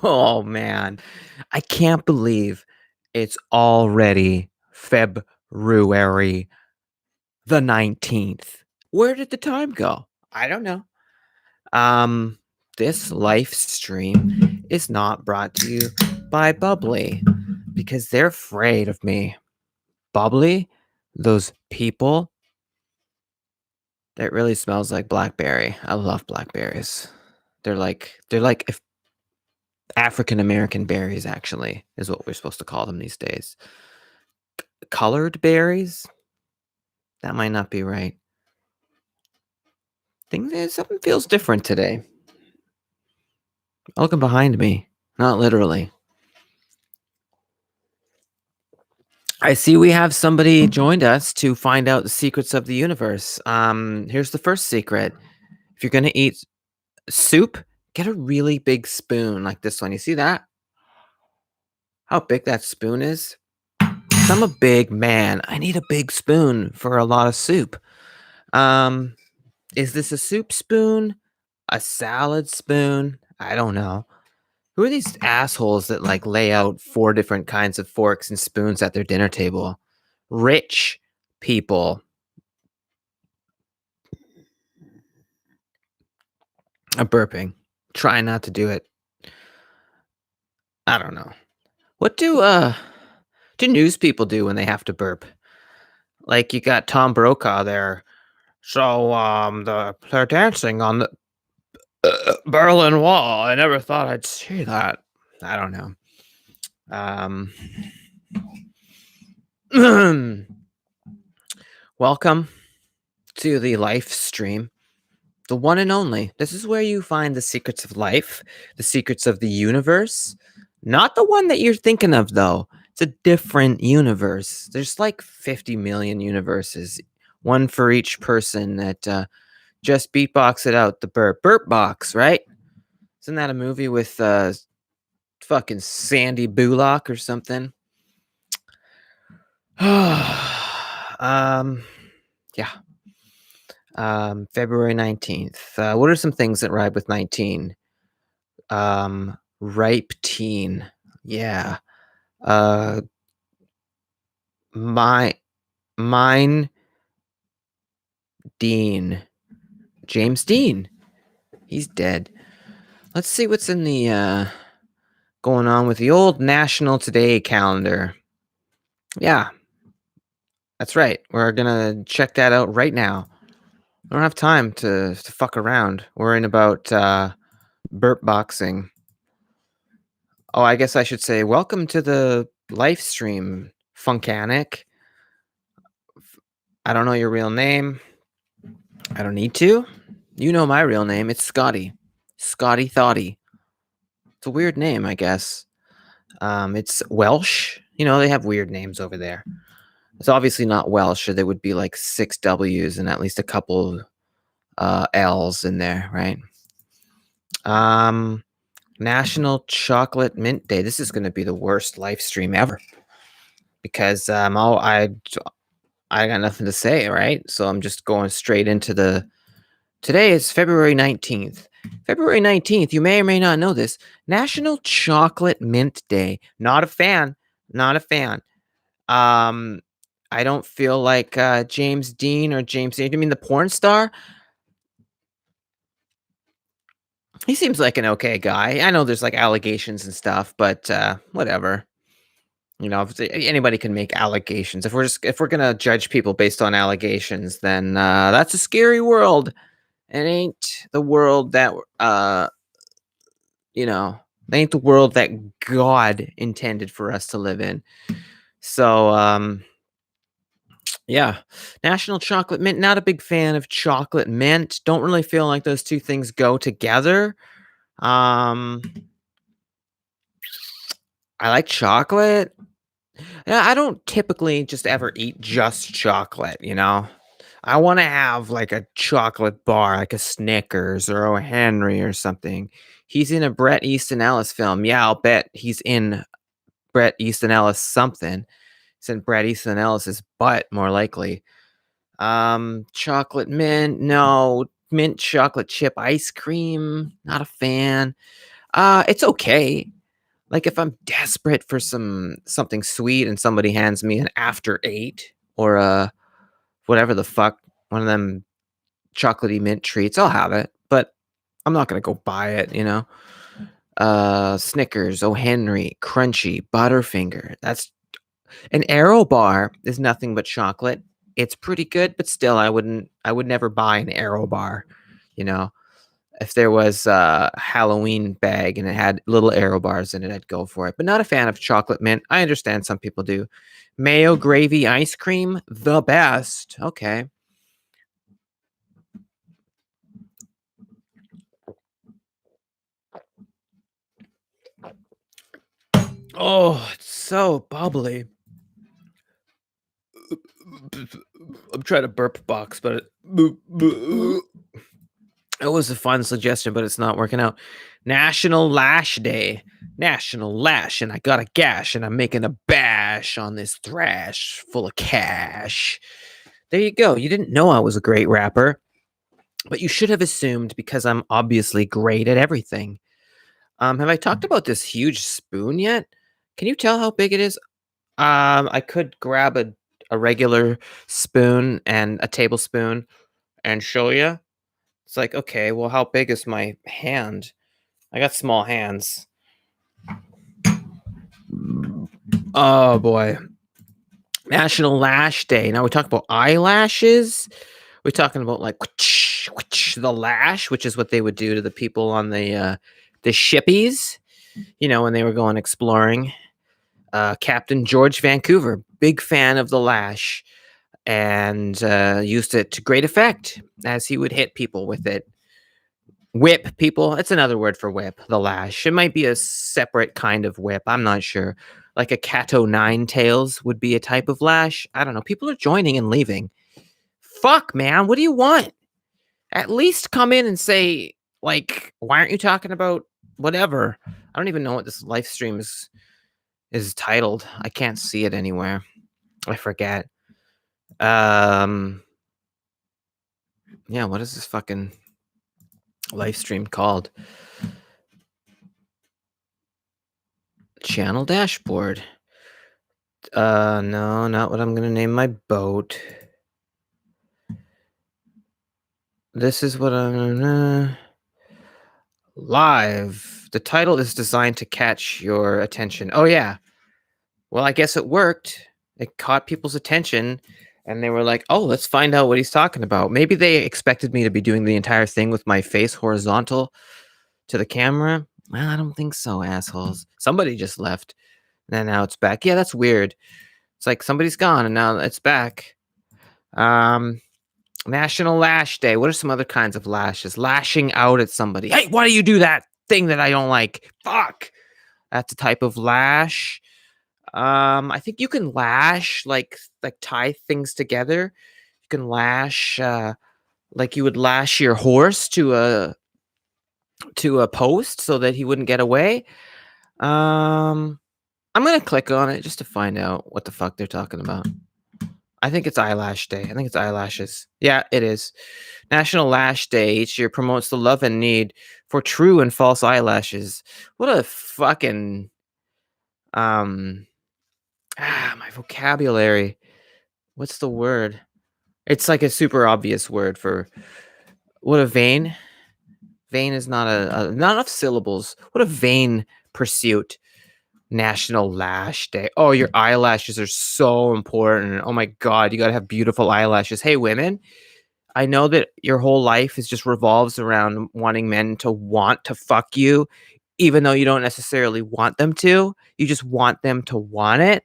Oh man, I can't believe it's already February the 19th. Where did the time go? I don't know. Um, this live stream is not brought to you by Bubbly because they're afraid of me. Bubbly, those people, that really smells like blackberry. I love blackberries. They're like if African American berries actually is what we're supposed to call them these days. Colored berries? That might not be right. Something feels different today. Looking behind me, not literally. I see we have somebody joined us to find out the secrets of the universe. Here's the first secret. If you're gonna eat soup, get a really big spoon like this one. You see that? How big that spoon is? 'Cause I'm a big man. I need a big spoon for a lot of soup. Um, is this a soup spoon? A salad spoon? I don't know. Who are these assholes that like lay out four different kinds of forks and spoons at their dinner table? Rich people. I'm burping. Try not to do it. I don't know. What do news people do when they have to burp? Like you got Tom Brokaw there. So they're dancing on the Berlin Wall. I never thought I'd see that. I don't know. Um Welcome to the life stream. The one and only. This is where you find the secrets of life, the secrets of the universe. Not the one that you're thinking of, though. It's a different universe. There's like 50 million universes, one for each person that just beatbox it out. The burp box, right? Isn't that a movie with fucking Sandy Bullock or something? Yeah. February 19th. What are some things that ride with 19? Ripe teen. Yeah. Uh, my, mine, Dean. James Dean. He's dead. Let's see what's in the, going on with the old National Today calendar. Yeah, that's right. We're gonna check that out right now. I don't have time to fuck around worrying about, burp boxing. Oh, I guess I should say welcome to the live stream, Funkanic. I don't know your real name. I don't need to. You know my real name. It's Scotty. Scotty Thoughty. It's a weird name, I guess. It's Welsh. You know, they have weird names over there. It's obviously not Welsh, or there would be like 6 W's and at least a couple L's in there, right? Um, National Chocolate Mint Day. This is going to be the worst live stream ever because I got nothing to say, right? So I'm just going straight into the. Today is February 19th. February 19th, you may or may not know this, National Chocolate Mint Day. Not a fan. Not a fan. I don't feel like James Dean or James. You mean the porn star? He seems like an okay guy. I know there's like allegations and stuff, but whatever. You know, anybody can make allegations. If we're gonna judge people based on allegations, then that's a scary world. It ain't the world that you know, it ain't the world that God intended for us to live in. So yeah. National Chocolate Mint, not a big fan of chocolate mint. Don't really feel like those two things go together. Um I like chocolate. Yeah, I don't typically just ever eat just chocolate, you know? I want to have like a chocolate bar, like a Snickers or O. Henry or something. He's in a Bret Easton Ellis film. Yeah, I'll bet he's in Bret Easton Ellis something. He's in Bret Easton Ellis's butt, more likely. Chocolate mint, no. Mint chocolate chip ice cream, not a fan. It's okay. Like if I'm desperate for something sweet and somebody hands me an after 8 or a whatever the fuck, one of them chocolatey mint treats, I'll have it, but I'm not gonna go buy it, you know? Snickers, O. Henry, Crunchy, Butterfinger. That's an Aero bar is nothing but chocolate. It's pretty good, but still I would never buy an Aero bar, you know? If there was a Halloween bag and it had little Aero bars in it, I'd go for it. But not a fan of chocolate mint. I understand some people do. Mayo gravy ice cream, the best. Okay. Oh, it's so bubbly. I'm trying to burp box, but it was a fun suggestion, but it's not working out. National Lash Day. National Lash, and I got a gash, and I'm making a bash on this thrash full of cash. There you go. You didn't know I was a great rapper, but you should have assumed because I'm obviously great at everything. Have I talked about this huge spoon yet? Can you tell how big it is? I could grab a regular spoon and a tablespoon and show you. It's like, okay, well, how big is my hand? I got small hands. Oh boy. National Lash Day. Now we talk about eyelashes. We're talking about like the lash, which is what they would do to the people on the shippies, you know, when they were going exploring. Captain George Vancouver, big fan of the lash, and used it to great effect as he would hit people with it. Whip people. It's another word for whip, the lash. It might be a separate kind of whip. I'm not sure. Like a cat o' nine tails would be a type of lash. I don't know. People are joining and leaving. Fuck, man. What do you want? At least come in and say, like, why aren't you talking about whatever? I don't even know what this live stream is titled. I can't see it anywhere. I forget. Um yeah, what is this fucking live stream called? Channel dashboard. No, not what I'm gonna name my boat. This is what I'm gonna live. The title is designed to catch your attention. Oh yeah. Well, I guess it worked. It caught people's attention and they were like, "Oh, let's find out what he's talking about." Maybe they expected me to be doing the entire thing with my face horizontal to the camera. Well, I don't think so, assholes. Somebody just left and now it's back. Yeah, that's weird. It's like somebody's gone and now it's back. Um National Lash Day. What are some other kinds of lashes? Lashing out at somebody. Hey, why do you do that thing that I don't like? Fuck. That's a type of lash. I think you can lash like tie things together. You can lash like you would lash your horse to a post so that he wouldn't get away. Um, I'm gonna click on it just to find out what the fuck they're talking about. I think it's eyelash day. I think it's eyelashes. Yeah, it is. National Lash Day each year promotes the love and need for true and false eyelashes. What a fucking um my vocabulary. What's the word? It's like a super obvious word for what a vain. Vain is not not enough syllables. What a vain pursuit. National Lash Day. Oh, your eyelashes are so important. Oh my god, you got to have beautiful eyelashes. Hey women, I know that your whole life is just revolves around wanting men to want to fuck you, even though you don't necessarily want them to. You just want them to want it.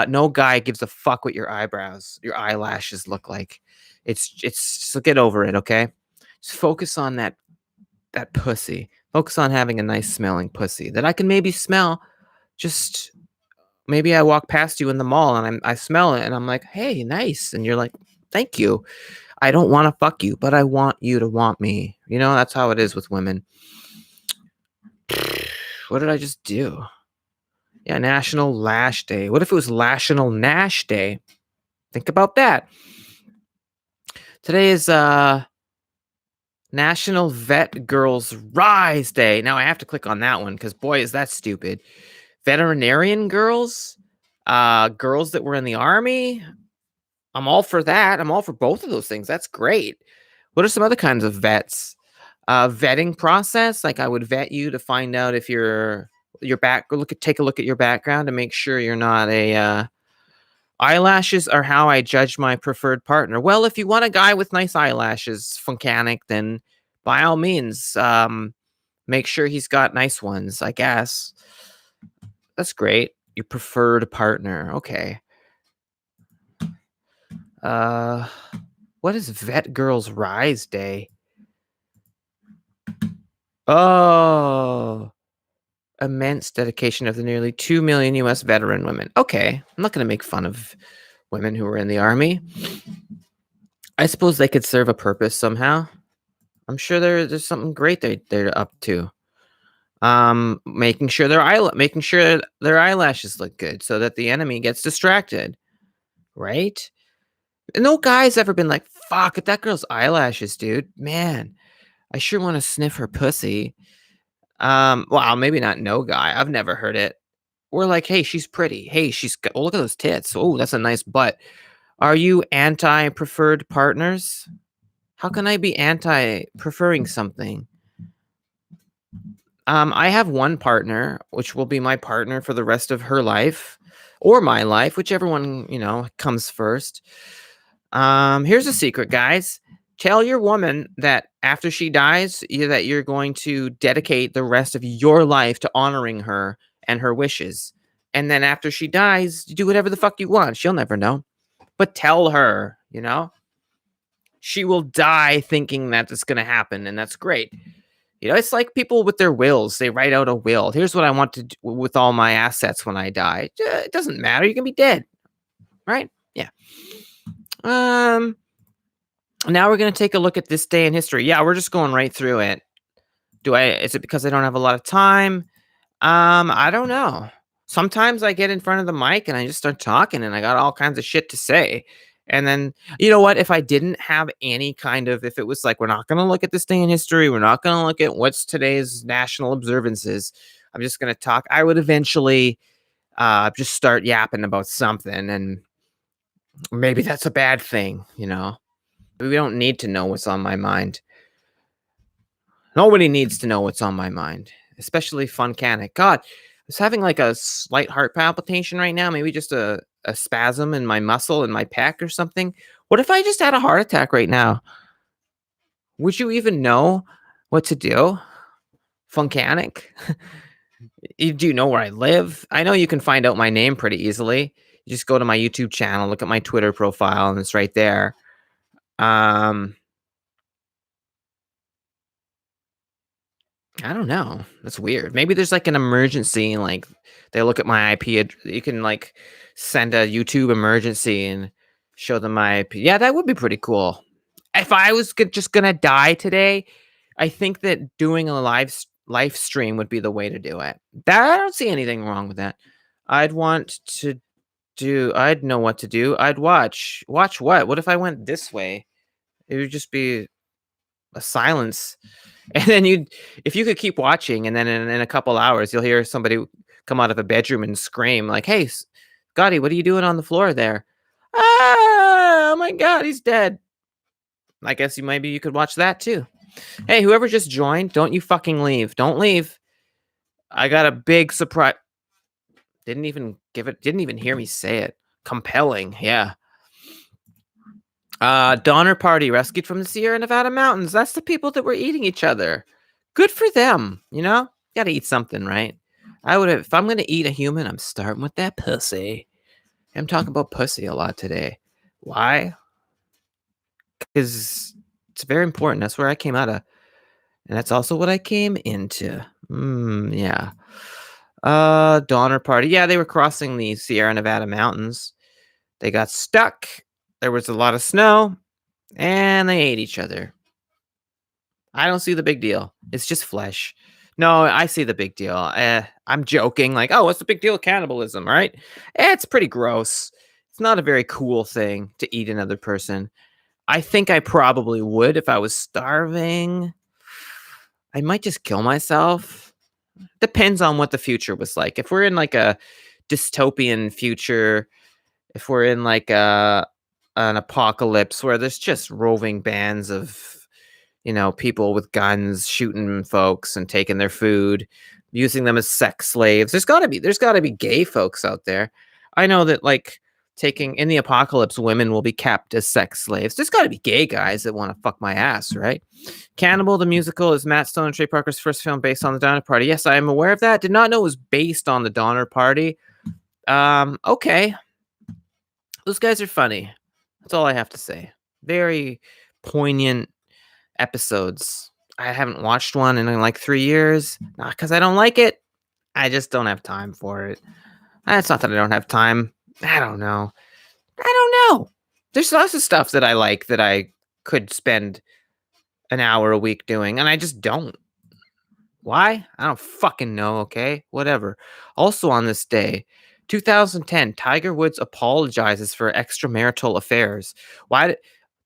No guy gives a fuck what your eyelashes look like. It's so get over it, okay? Just focus on that pussy. Focus on having a nice smelling pussy that I can maybe smell. Just maybe I walk past you in the mall and I smell it and I'm like, hey, nice, and you're like, thank you. I don't want to fuck you, but I want you to want me. You know, that's how it is with women. What did I just do? Yeah, National Lash Day. What if it was National Nash Day? Think about that. Today is National Vet Girls Rise Day. Now I have to click on that one because boy, is that stupid. Veterinarian girls, girls that were in the army. I'm all for that. I'm all for both of those things. That's great. What are some other kinds of vets? Vetting process, like I would vet you to find out if your back take a look at your background to make sure you're not a eyelashes are how I judge my preferred partner. Well, if you want a guy with nice eyelashes, Funkanic, then by all means, make sure he's got nice ones, I guess. That's great. Your preferred partner. Okay. Uh what is Vet Girls Rise Day? Oh, immense dedication of the nearly 2 million US veteran women. Okay, I'm not going to make fun of women who were in the army. I suppose they could serve a purpose somehow. I'm sure there's something great they're up to. Making sure their eyelashes look good so that the enemy gets distracted, right? No guy's ever been like, "Fuck, at that girl's eyelashes, dude. Man, I sure want to sniff her pussy." Well, maybe not no guy. I've never heard it. We're like, "Hey, she's pretty. Hey, oh, look at those tits. Oh, that's a nice butt." Are you anti preferred partners? How can I be anti preferring something? I have one partner, which will be my partner for the rest of her life or my life, whichever one, comes first. Here's a secret, guys. Tell your woman that after she dies, that you're going to dedicate the rest of your life to honoring her and her wishes. And then after she dies, you do whatever the fuck you want. She'll never know. But tell her, she will die thinking that it's going to happen. And that's great. It's like people with their wills. They write out a will. Here's what I want to do with all my assets when I die. It doesn't matter. You can be dead. Right? Yeah. Now we're going to take a look at this day in history. Yeah, we're just going right through it. Is it because I don't have a lot of time? I don't know. Sometimes I get in front of the mic and I just start talking and I got all kinds of shit to say. And then, you know what? If I didn't have any if it was like, we're not going to look at this day in history, we're not going to look at what's today's national observances, I'm just going to talk. I would eventually just start yapping about something. And maybe that's a bad thing, We don't need to know what's on my mind. Nobody needs to know what's on my mind, especially Funkanic. God, I was having like a slight heart palpitation right now, maybe just a spasm in my muscle in my pec or something. What if I just had a heart attack right now? Would you even know what to do? Funkanic? Do you know where I live? I know you can find out my name pretty easily. You just go to my YouTube channel, look at my Twitter profile, and it's right there. I don't know. That's weird. Maybe there's like an emergency, like they look at my IP. You can like send a YouTube emergency and show them my IP. Yeah, that would be pretty cool. If I was just gonna die today, I think that doing a live stream would be the way to do it. I don't see anything wrong with that. I'd want to I'd know what to do. I'd watch what? What if I went this way? It would just be a silence. And then if you could keep watching, and then in a couple hours, you'll hear somebody come out of a bedroom and scream like, "Hey, Scotty, what are you doing on the floor there?" Ah, oh my God, he's dead. I guess maybe you could watch that too. Hey, whoever just joined, don't you fucking leave. Don't leave. I got a big surprise. Didn't even hear me say it. Compelling. Yeah. Donner Party rescued from the Sierra Nevada mountains. That's the people that were eating each other. Good for them. Gotta eat something, right? If I'm gonna eat a human, I'm starting with that pussy. I'm talking about pussy a lot today. Why? Because it's very important. That's where I came out of, and that's also what I came into. Yeah. Donner Party. Yeah, they were crossing the Sierra Nevada mountains. They got stuck. There was a lot of snow, and they ate each other. I don't see the big deal. It's just flesh. No, I see the big deal. I'm joking. Like, oh, what's the big deal with cannibalism, right? It's pretty gross. It's not a very cool thing to eat another person. I think I probably would if I was starving. I might just kill myself. Depends on what the future was like. If we're in like a dystopian future, if we're in like an apocalypse where there's just roving bands of people with guns shooting folks and taking their food, using them as sex slaves. There's got to be gay folks out there. I know that like taking in the apocalypse, women will be kept as sex slaves. There's got to be gay guys that want to fuck my ass, right? Cannibal the Musical is Matt Stone and Trey Parker's first film based on the Donner Party. Yes, I am aware of that. Did not know it was based on the Donner Party. Okay. Those guys are funny. That's all I have to say. Very poignant episodes. I haven't watched one in like 3 years. Not because I don't like it. I just don't have time for it. It's not that I don't have time. I don't know. There's lots of stuff that I like that I could spend an hour a week doing, and I just don't. Why? I don't fucking know, okay? Whatever. Also on this day, 2010, Tiger Woods apologizes for extramarital affairs. Why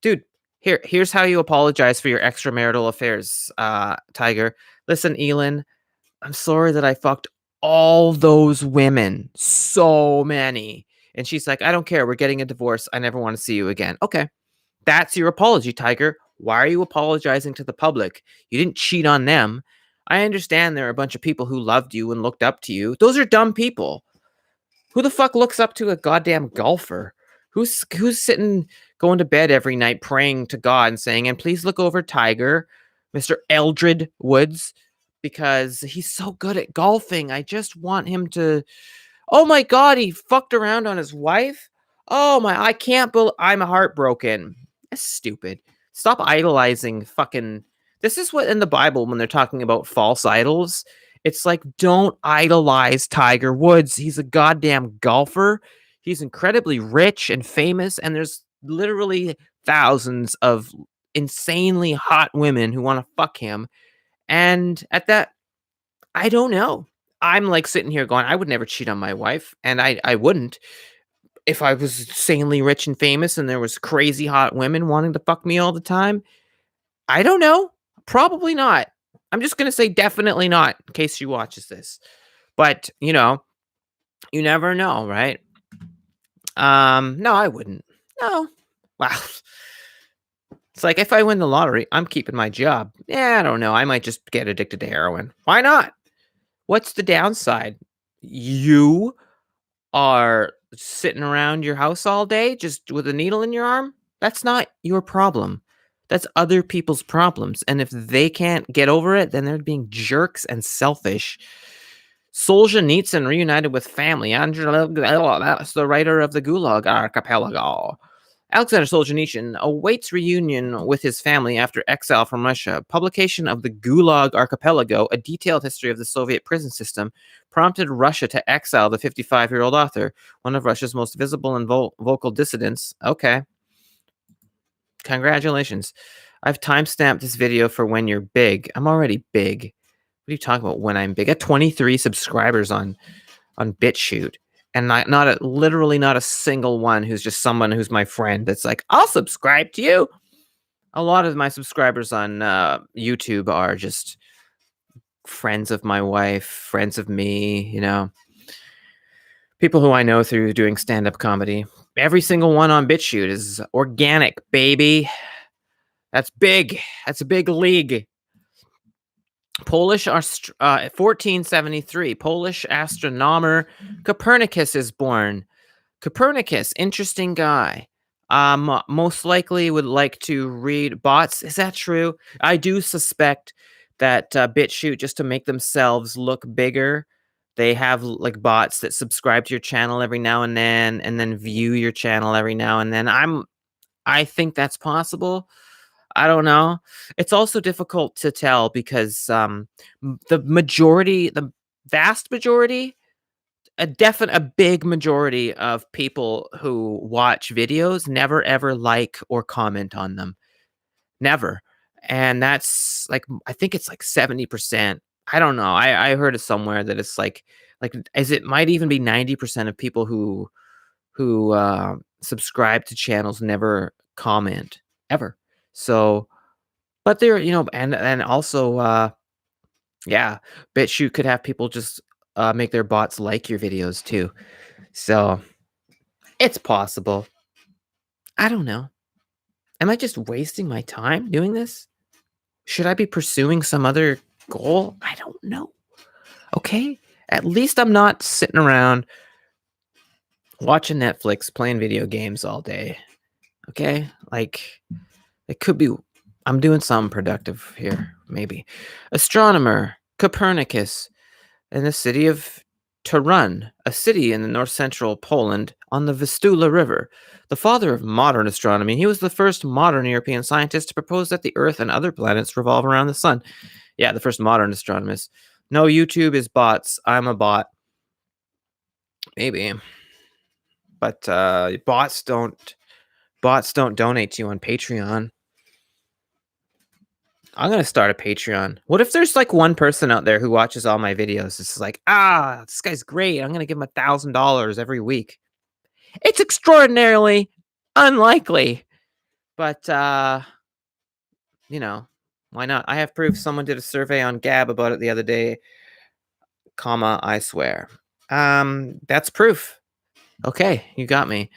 dude, here's how you apologize for your extramarital affairs, Tiger. Listen, Elin, I'm sorry that I fucked all those women. So many. And she's like, I don't care. We're getting a divorce. I never want to see you again. Okay. That's your apology, Tiger. Why are you apologizing to the public? You didn't cheat on them. I understand there are a bunch of people who loved you and looked up to you. Those are dumb people. Who the fuck looks up to a goddamn golfer? Who's sitting going to bed every night praying to God and saying, and please look over Tiger, Mr. Eldred Woods, because he's so good at golfing. I just want him to. Oh my God, he fucked around on his wife. Oh my, I can't believe I'm heartbroken. That's stupid. Stop idolizing fucking. This is what in the Bible when they're talking about false idols. It's like, don't idolize Tiger Woods. He's a goddamn golfer. He's incredibly rich and famous, and there's literally thousands of insanely hot women who want to fuck him. And at that, I don't know. I'm like sitting here going, I would never cheat on my wife, and I wouldn't if I was insanely rich and famous and there was crazy hot women wanting to fuck me all the time. I don't know. Probably not. I'm just gonna say definitely not in case she watches this. But you never know, right? No, I wouldn't. No. Wow. It's like if I win the lottery, I'm keeping my job. Yeah, I don't know. I might just get addicted to heroin. Why not? What's the downside? You are sitting around your house all day just with a needle in your arm. That's not your problem. That's other people's problems. And if they can't get over it, then they're being jerks and selfish. Solzhenitsyn reunited with family. That's the writer of the Gulag Archipelago. Alexander Solzhenitsyn awaits reunion with his family after exile from Russia. Publication of the Gulag Archipelago, a detailed history of the Soviet prison system, prompted Russia to exile the 55-year-old author, one of Russia's most visible and vocal dissidents. Okay. Congratulations. I've timestamped this video for when you're big. I'm already big. What are you talking about when I'm big? I got 23 subscribers on BitChute. And literally not a single one who's just someone who's my friend that's like, I'll subscribe to you. A lot of my subscribers on YouTube are just friends of my wife, friends of me, people who I know through doing stand-up comedy. Every single one on BitChute is organic, baby. That's big. That's a big league. 1473, Polish astronomer Copernicus is born. Copernicus, interesting guy. Most likely would like to read bots. Is that true? I do suspect that BitChute, just to make themselves look bigger, they have like bots that subscribe to your channel every now and then view your channel every now and then. I think that's possible. I don't know. It's also difficult to tell because the vast majority, a big majority of people who watch videos never ever like or comment on them. Never. And that's like, I think it's like 70%. I don't know. I heard it somewhere that it's like as it might even be 90% of people who subscribe to channels never comment. ever. So, but there, and also, yeah, BitChute could have people just make their bots like your videos too. So it's possible. I don't know. Am I just wasting my time doing this? Should I be pursuing some other goal? I don't know. Okay. At least I'm not sitting around watching Netflix, playing video games all day. Okay. Like, it could be, I'm doing something productive here, maybe. Astronomer Copernicus in the city of Torun, a city in the north central Poland on the Vistula River. The father of modern astronomy, he was the first modern European scientist to propose that the Earth and other planets revolve around the sun. Yeah, the first modern astronomist. No, YouTube is bots. I'm a bot. Maybe. But bots don't donate to you on Patreon. I'm gonna start a Patreon. What if there's like one person out there who watches all my videos? It's like, this guy's great. I'm gonna give him $1,000 every week. It's extraordinarily unlikely, but why not? I have proof. Someone did a survey on Gab about it the other day, I swear. That's proof. Okay, you got me.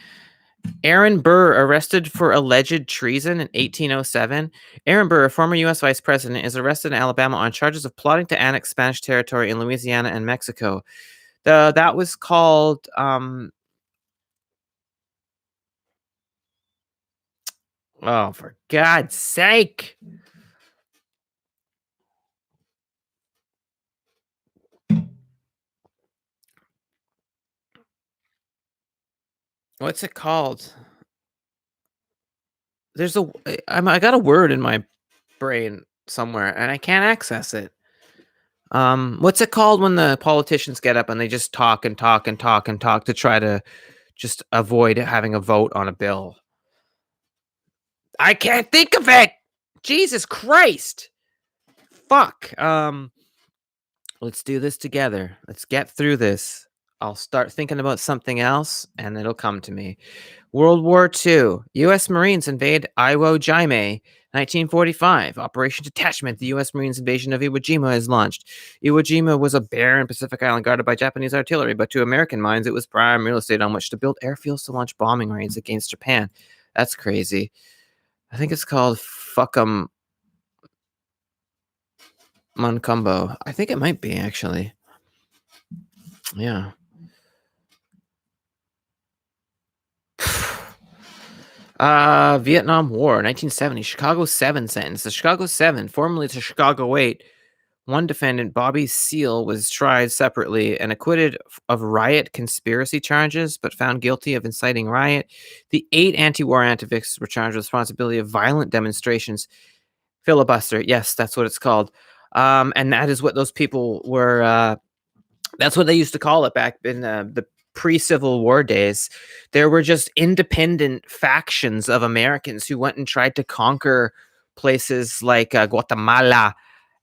Aaron Burr arrested for alleged treason in 1807. Aaron Burr, a former U.S. vice president, is arrested in Alabama on charges of plotting to annex Spanish territory in Louisiana and Mexico. That was called oh, for God's sake. What's it called? I got a word in my brain somewhere and I can't access it. What's it called when the politicians get up and they just talk and talk and talk and talk to try to just avoid having a vote on a bill? I can't think of it. Jesus Christ. Fuck. Let's do this together. Let's get through this. I'll start thinking about something else and it'll come to me. World War II. U.S. Marines invade Iwo Jima. 1945. Operation Detachment. The U.S. Marines invasion of Iwo Jima is launched. Iwo Jima was a barren Pacific island guarded by Japanese artillery, but to American minds, it was prime real estate on which to build airfields to launch bombing raids against Japan. That's crazy. I think it's called Fuckum Moncumbo. I think it might be, actually. Yeah. Vietnam War, 1970. Chicago 7 sentence. The Chicago 7, formerly to Chicago 8, one defendant, Bobby Seale, was tried separately and acquitted of riot conspiracy charges, but found guilty of inciting riot. The 8 anti-war activists were charged with responsibility of violent demonstrations. Filibuster. Yes, that's what it's called. And that is what those people were. That's what they used to call it back in the pre-Civil War days. There were just independent factions of Americans who went and tried to conquer places like Guatemala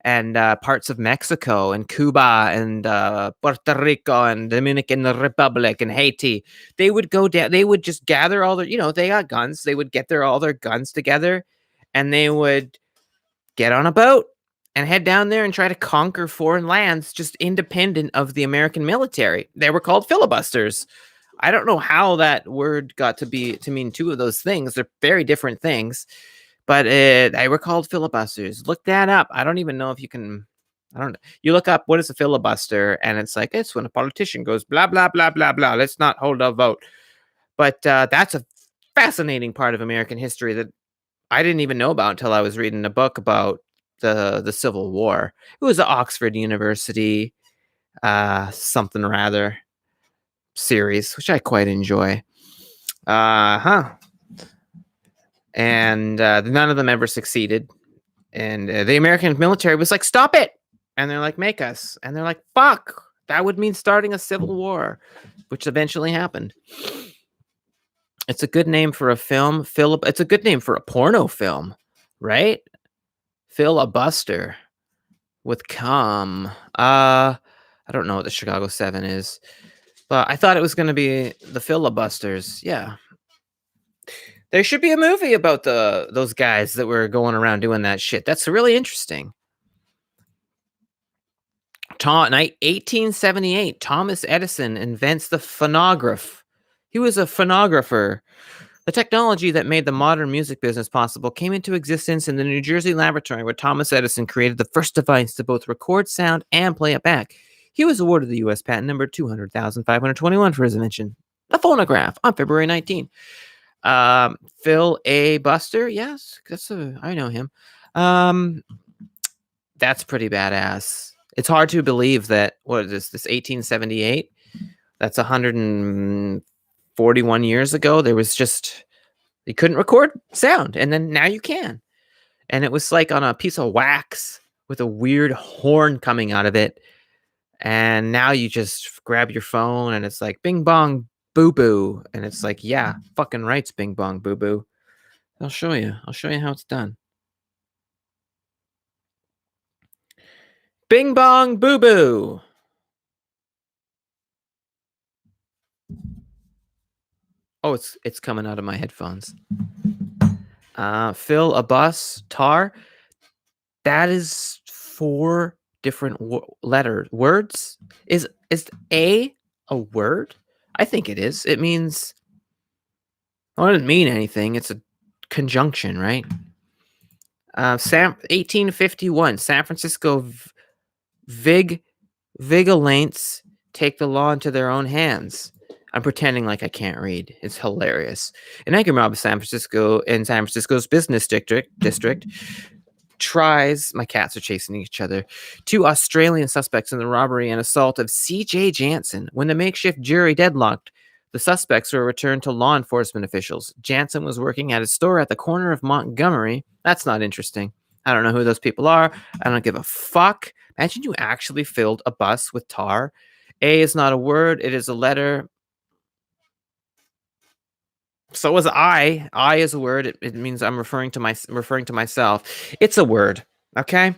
and parts of Mexico and Cuba and Puerto Rico and Dominican Republic and Haiti. They would go down. They would just gather all their, they got guns. They would get all their guns together, and they would get on a boat and head down there and try to conquer foreign lands just independent of the American military. They were called filibusters. I don't know how that word got to mean two of those things. They're very different things, but they were called filibusters. Look that up. I don't even know if you can. I don't know. You look up what is a filibuster, and it's like it's when a politician goes blah blah blah blah blah. Let's not hold a vote. But that's a fascinating part of American history that I didn't even know about until I was reading a book about the Civil War. It was the Oxford University something or other series, which I quite enjoy. And none of them ever succeeded. And the American military was like, stop it. And they're like, make us. And they're like, fuck. That would mean starting a civil war, which eventually happened. It's a good name for a film. It's a good name for a porno film, right? Filibuster with cum. I don't know what the Chicago 7 is, but I thought it was going to be the filibusters. Yeah. There should be a movie about those guys that were going around doing that shit. That's really interesting. 1878, Thomas Edison invents the phonograph. He was a phonographer. The technology that made the modern music business possible came into existence in the New Jersey laboratory where Thomas Edison created the first device to both record sound and play it back. He was awarded the U.S. patent number 200,521 for his invention, the phonograph, on February 19. Phil A. Buster, yes, I know him. That's pretty badass. It's hard to believe that, what is this 1878? That's 141 years ago. There was just, you couldn't record sound, and then now you can. And it was like on a piece of wax with a weird horn coming out of it. And now you just grab your phone and it's like bing bong boo boo. And it's like, yeah, fucking rights, bing bong boo boo. I'll show you how it's done. Bing bong boo boo. Oh, it's coming out of my headphones. Fill a bus, tar. That is 4 different words. Is a word? I think it is. It means, well, it doesn't mean anything. It's a conjunction, right? 1851, San Francisco vigilantes take the law into their own hands. I'm pretending like I can't read. It's hilarious. An angry mob of San Francisco's business district tries, my cats are chasing each other, 2 Australian suspects in the robbery and assault of C.J. Jansen. When the makeshift jury deadlocked, the suspects were returned to law enforcement officials. Jansen was working at a store at the corner of Montgomery. That's not interesting. I don't know who those people are. I don't give a fuck. Imagine you actually filled a bus with tar. A is not a word. It is a letter. So is I. I is a word. It means I'm referring to myself. It's a word. Okay.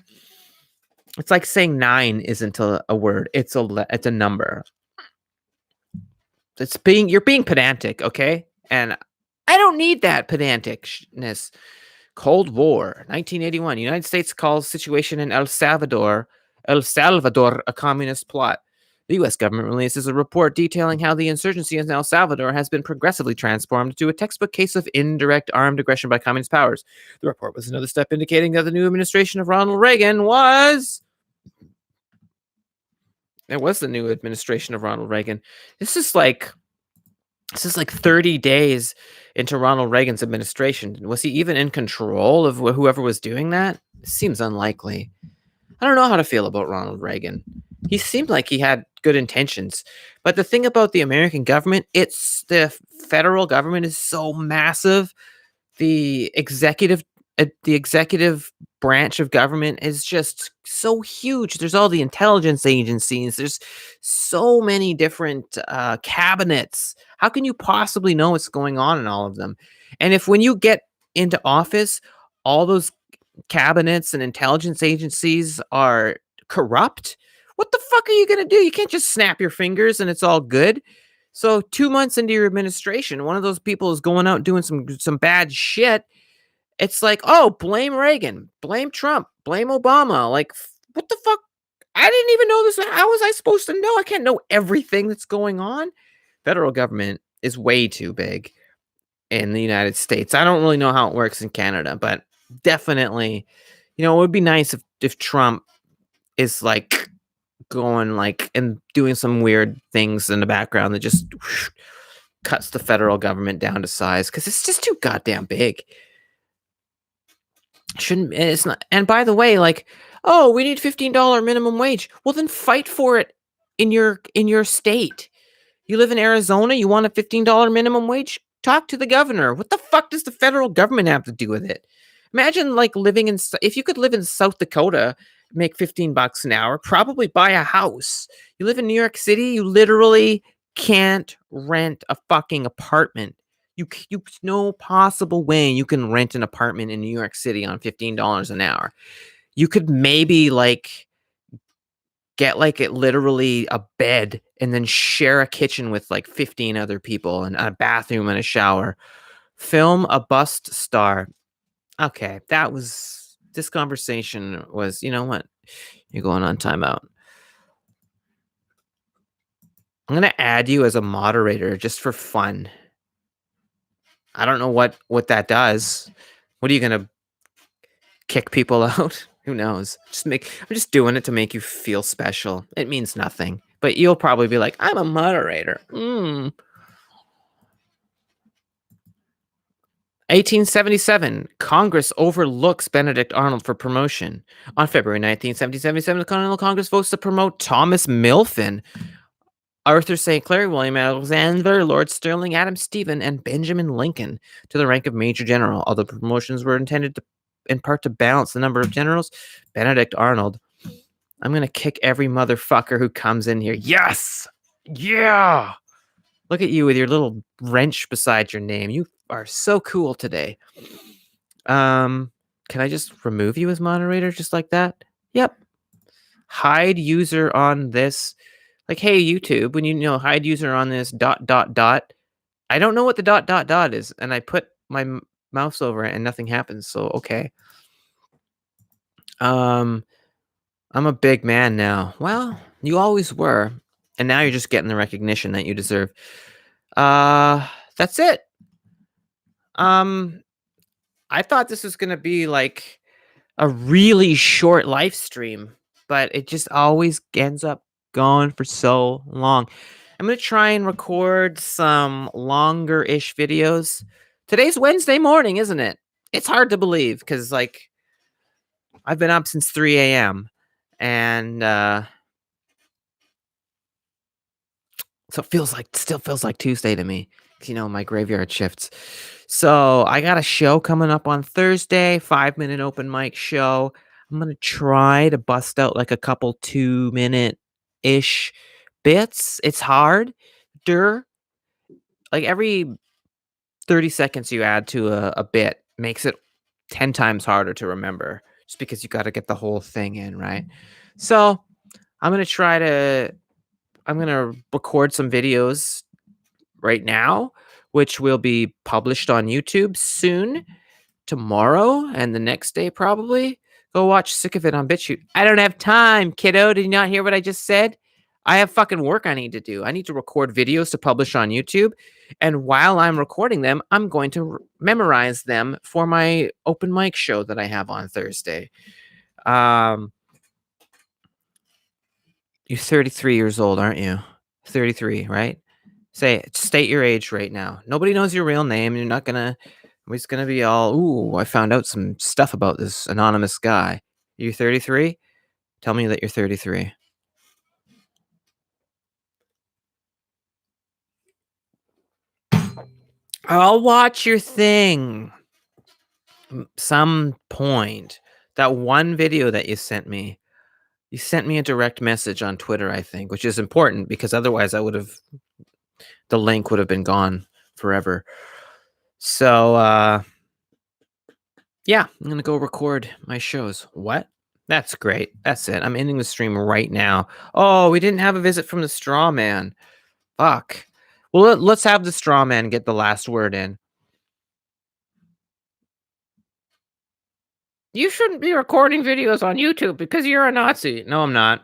It's like saying 9 isn't a word. It's a number. You're being pedantic. Okay. And I don't need that pedanticness. Cold War, 1981. United States calls situation in El Salvador a communist plot. The U.S. government releases a report detailing how the insurgency in El Salvador has been progressively transformed to a textbook case of indirect armed aggression by communist powers. The report was another step indicating that the new administration of Ronald Reagan was... It was the new administration of Ronald Reagan. This is like 30 days into Ronald Reagan's administration. Was he even in control of whoever was doing that? Seems unlikely. I don't know how to feel about Ronald Reagan. He seemed like he had good intentions. But the thing about the American government, the federal government is so massive. The executive branch of government is just so huge. There's all the intelligence agencies. There's so many different cabinets. How can you possibly know what's going on in all of them? And if when you get into office, all those cabinets and intelligence agencies are corrupt, what the fuck are you going to do? You can't just snap your fingers and it's all good. So 2 months into your administration, one of those people is going out doing some bad shit. It's like, oh, blame Reagan, blame Trump, blame Obama. Like, what the fuck? I didn't even know this. How was I supposed to know? I can't know everything that's going on. Federal government is way too big in the United States. I don't really know how it works in Canada, but definitely, it would be nice if Trump is like going like and doing some weird things in the background that just cuts the federal government down to size because it's just too goddamn big. It's not. And by the way, like, oh, we need $15 minimum wage. Well, then fight for it in your state. You live in Arizona, you want a $15 minimum wage? Talk to the governor. What the fuck does the federal government have to do with it? Imagine like if you could live in South Dakota, make $15 an hour, probably buy a house. You live in New York City, you literally can't rent a fucking apartment. You no possible way you can rent an apartment in New York City on $15 an hour. You could maybe like get like it literally a bed and then share a kitchen with like 15 other people and a bathroom and a shower Film a bust star. Okay, this conversation was, you know what? You're going on timeout. I'm gonna add you as a moderator just for fun. I don't know what that does. What are you gonna kick people out? Who knows? I'm just doing it to make you feel special. It means nothing. But you'll probably be like, I'm a moderator. 1877, Congress overlooks Benedict Arnold for promotion. On February 19th, 1777, the Continental Congress votes to promote Thomas Milfin, Arthur St. Clair, William Alexander, Lord Stirling, Adam Stephen, and Benjamin Lincoln to the rank of Major General. Although promotions were intended in part to balance the number of generals, Benedict Arnold. I'm going to kick every motherfucker who comes in here. Yes! Yeah! Look at you with your little wrench beside your name. You are so cool today. Can I just remove you as moderator just like that? Yep. Hide user on this. Like, hey, YouTube, when you hide user on this ... I don't know what the ... is, and I put my mouse over it and nothing happens. So okay. I'm a big man now. Well, you always were, and now you're just getting the recognition that you deserve. That's it. I thought this was gonna be like a really short live stream, but it just always ends up going for so long. I'm gonna try and record some longer-ish videos. Today's Wednesday morning, isn't it? It's hard to believe because like I've been up since 3 a.m. and so it still feels like Tuesday to me. My graveyard shifts. So I got a show coming up on Thursday, 5-minute open mic show. I'm gonna try to bust out like a couple 2-minute-ish bits. It's hard. Like every 30 seconds you add to a bit makes it 10 times harder to remember just because you got to get the whole thing in, right? So I'm gonna record some videos right now, which will be published on YouTube soon, tomorrow, and the next day probably. Go watch Sick of It on BitChute. I don't have time, kiddo. Did you not hear what I just said? I have fucking work I need to do. I need to record videos to publish on YouTube. And while I'm recording them, I'm going to memorize them for my open mic show that I have on Thursday. You're 33 years old, aren't you? 33, right? State your age right now. Nobody knows your real name. Nobody's gonna be all, ooh, I found out some stuff about this anonymous guy. You 33? Tell me that you're 33. I'll watch your thing. Some point. That one video that you sent me. You sent me a direct message on Twitter, I think, which is important because otherwise the link would have been gone forever. So, yeah, I'm going to go record my shows. What? That's great. That's it. I'm ending the stream right now. Oh, we didn't have a visit from the straw man. Fuck. Well, let's have the straw man get the last word in. You shouldn't be recording videos on YouTube because you're a Nazi. No, I'm not.